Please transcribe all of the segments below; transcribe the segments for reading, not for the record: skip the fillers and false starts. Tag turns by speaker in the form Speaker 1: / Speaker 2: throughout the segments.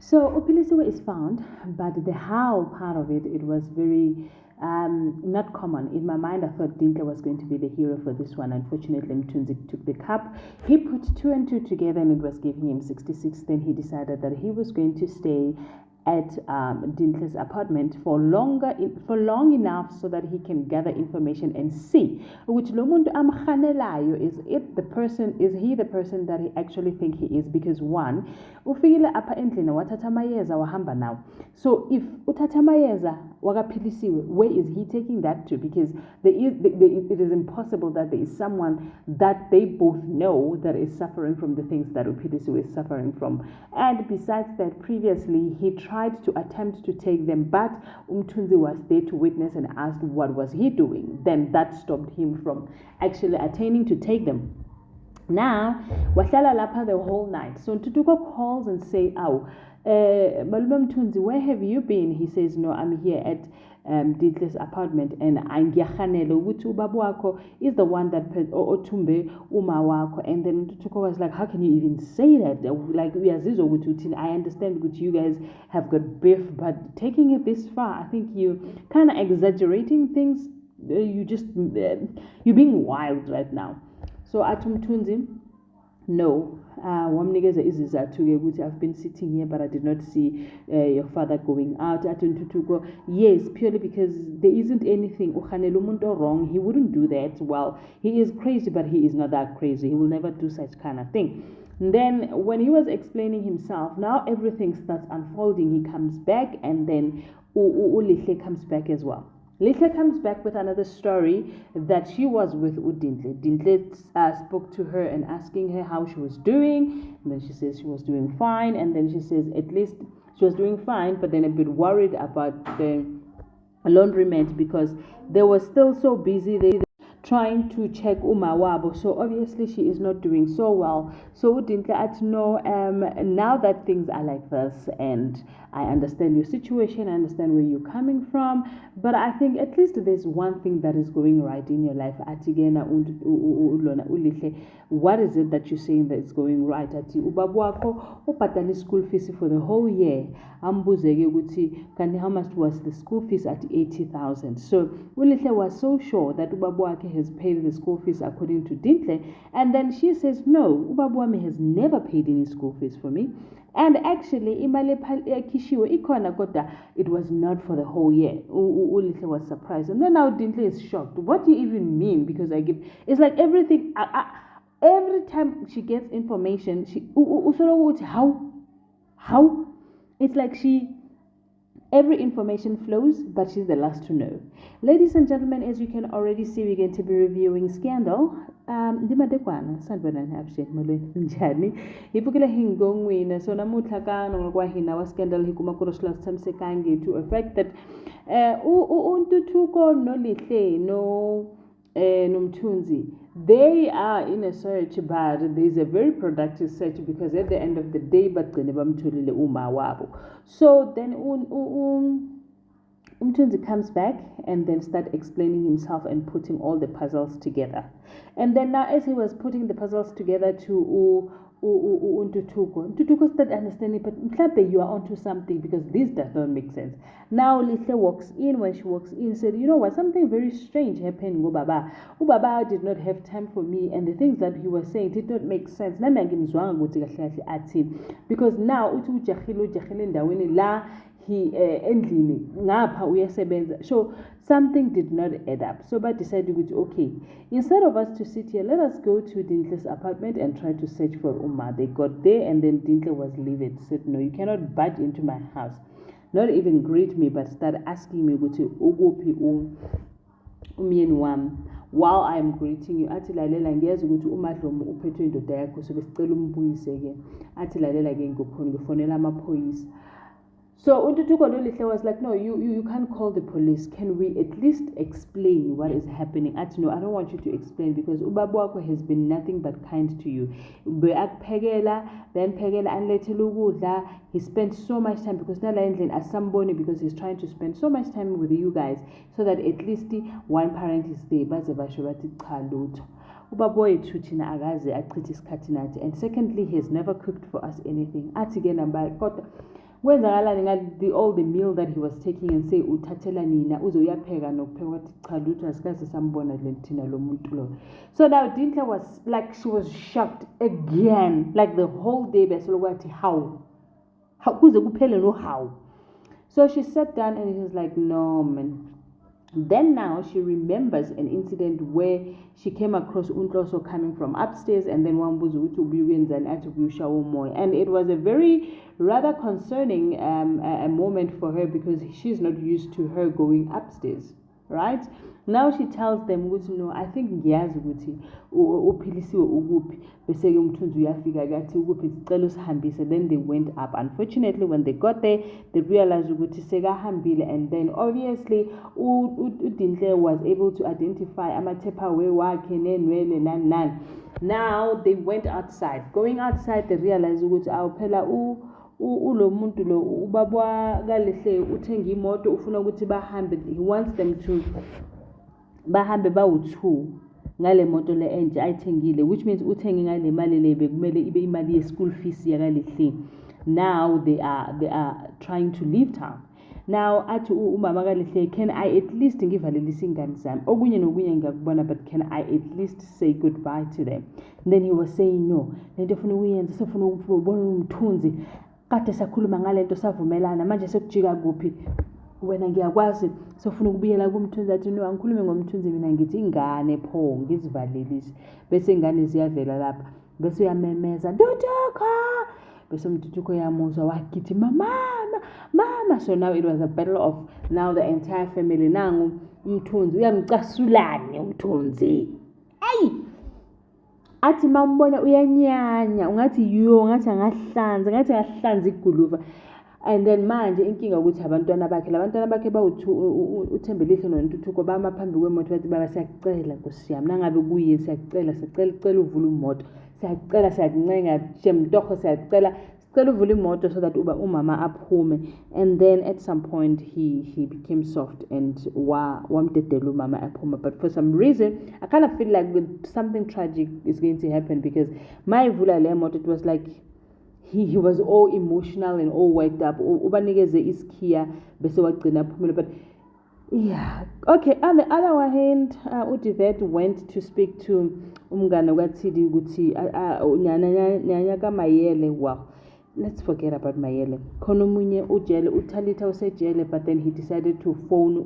Speaker 1: So Upilisiwe is found, but the how part of it was very not common. In my mind, I thought Dintle was going to be the hero for this one. Unfortunately, Mtunzi took the cup. He put two and two together and it was giving him 66. Then he decided that he was going to stay at Dintle's apartment for long enough so that he can gather information and see which lo muntu amkhanelayo is he the person that he actually think he is, because one ufikile apha endlini wathatha amayeza wahamba nawo. So if uthatha amayeza wakaphilisiwe, where is he taking that to? Because it is impossible that there is someone that they both know that is suffering from the things that Uphilisiwe is suffering from. And besides that, previously he tried to attempt to take them, but Umtunzi was there to witness and asked what was he doing. Then that stopped him from actually attaining to take them. Now, wahlala lapha the whole night. So Ntutuko calls and say, Malume Mtunzi, where have you been? He says, no, I'm here at Dintle's apartment, and angiyakhanele ukuthi ubaba wakho is the one that othumbe uma wakho. And then Ntutuko was like, how can you even say that? Like, uyazizwa ukuthi uthini? I understand that you guys have got beef, but taking it this far, I think you kind of exaggerating things. You're being wild right now. So Atumtunzi, no. Wamnikeza izizathu ukuthi I've been sitting here but I did not see your father going out. Atuntutuko, yes, purely because there isn't anything ukhanela umuntu wrong. He wouldn't do that. Well, he is crazy, but he is not that crazy. He will never do such kind of thing. And then when he was explaining himself, now everything starts unfolding. He comes back, and then Ulihle comes back as well. Lihle comes back with another story that she was with Udintle. Dintle spoke to her and asking her how she was doing. And then she says she was doing fine. And then she says at least she was doing fine, but then a bit worried about the laundromat because they were still so busy. They trying to check Umawabo. So obviously she is not doing so well. So Udintle had to know now that things are like this, and I understand your situation, I understand where you're coming from, but I think at least there's one thing that is going right in your life. Atigena ulona ulihle. What is it that you're saying that is going right? Ati ubabu wako upatali school fees for the whole year. Ambuzeke ukuthi kanti how much was the school fees at 80,000. So ulihle was so sure that ubabu wake has paid the school fees according to Dintle, and then she says no, ubabu wami has never paid any school fees for me. And actually, imali kishiwe ikona koda, it was not for the whole year. Ulihle was surprised. And then now Dintle is shocked. What do you even mean? Because it's like everything, every time she gets information, how? It's like every information flows, but she's the last to know. Ladies and gentlemen, as you can already see, we're going to be reviewing Scandal. Ndimadekwana sanibonani abshe molweni njani hipukile hingongwina so namuhla kana ngokwahina wa Scandal hikuma kuroshla samsekange to effect that uNtuthuko noLihle nomthunzi, they are in a search, but there's a very productive search because at the end of the day bagcine bamtholile uma wabo. So then Umtunzi comes back and then start explaining himself and putting all the puzzles together. And then now as he was putting the puzzles together to Ntutuko started understanding, but mhlambe you are onto something because this does not make sense. Now Lihle walks in. When she walks in, said, you know what, something very strange happened. Ubaba did not have time for me, and the things that he was saying did not make sense. Because now ujahile ndaweni la he endlini ngapha uyasebenza. So something did not add up. So but decided, okay, instead of us to sit here, let us go to Dintle's apartment and try to search for Uma. They got there, and then Dintle was livid. Said, no, you cannot budge into my house, not even greet me, but start asking me while I am greeting you. Athi lalela ngiyazi ukuthi uMadlomo uphethwe indoda yakho, so besicela umbuyise ke. Athi lalela ke ngokhona ngifonela amaphoyisa. So Untutuko Lihle was like, no, you can't call the police. Can we at least explain what is happening? Ati, no, I don't want you to explain because ubaba wakho has been nothing but kind to you. Then Pegela and he spent so much time because as somebody, because he's trying to spend so much time with you guys so that at least one parent is there. And secondly, he has never cooked for us anything. kwenzakalani ngathi all the meal that he was taking and say uthathela nina uze uyapheka nokupheka wathi cha lutho asikaze sambona thina lo muntu lo. So now Dinhle was like, she was shocked again, like the whole day besoloko wathi how kuze kuphele no how. So she sat down and she was like, no man. Then now she remembers an incident where she came across Untloso coming from upstairs, and then wambuza ukuthi ubuyenzani athi kuyushawa umoya, and it was a very rather concerning a moment for her because she's not used to her going upstairs, right? Now she tells them ukuthi no, I think ngiyazi ukuthi uphilisiwe ukuphi bese ke umthunzi uyafika kathi ukuphi sicela usihambise. Then they went up. Unfortunately, when they got there, they realized ukuthi sekahambile, and then obviously uDinhle was able to identify amathephawe wakhe nenwele nani. Now they went outside. Going outside, they realized ukuthi awuphela ulo muntu lo ubaba kaLehle uthenga imoto ufuna ukuthi bahambe. He wants them to bahambe bawu-2 ngale moto le entsha ayithengile, which means uthenge ngale mali le bekumele ibe imali ye-school fees yakalehle. Now they are trying to leave town. Now athi umama kaLehle, can I at least ngivalelise ingane zami okunye nokunye ngakubona, but can I at least say goodbye to them? And then he was saying no, lento ufuna ukuyenza sefuna ukubona umthunzi kade sakhuluma ngalento savumelana manje sekujika kuphi wena ngiyakwazi sofuna ukubuyela kumthunzi athi no angikhulume ngomthunzi mina ngithi ingane pho ngizivalelise bese ingane ziyavela lapha bese uyamemeza Ntutuko bese umTutuko yamuzwa wakithi mama. So now it was a battle of now the entire family. Nangu umthunzi uyamcasulane umthunzi athi mambona uyanyanya ungathi angahlanza iguluva. And then manje inkinga ukuthi abantwana bakhe uThembelihle noNtutuko bama phambi kwemoto bathi baba siyacela Nkosi yami nangabe kuye siyacela uvule imoto siyakuncenga Shemtorho sicela uvule imoto so that umama aphume. And then at some point he became soft and wamdedela umama aphuma, but for some reason I kind of feel like something tragic is going to happen because my ivula le moto, it was like he was all emotional and all worked up. Ubanikeze iskhiya bese wagcina aphumile. But yeah, okay. On the other hand, uDivet went to speak to umngane kaThidi ukuthi nyanya kaMayele. Wow, let's forget about Mayele. Khona omunye ujele uThalitha usejele, but then he decided to phone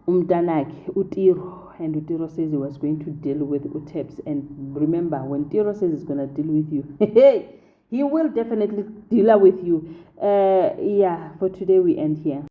Speaker 1: umntanakhe uTiro, and uTiro says he was going to deal with uTeps. And remember, when Tiro says he's going to deal with you, he will definitely deal with you. Yeah, for today we end here.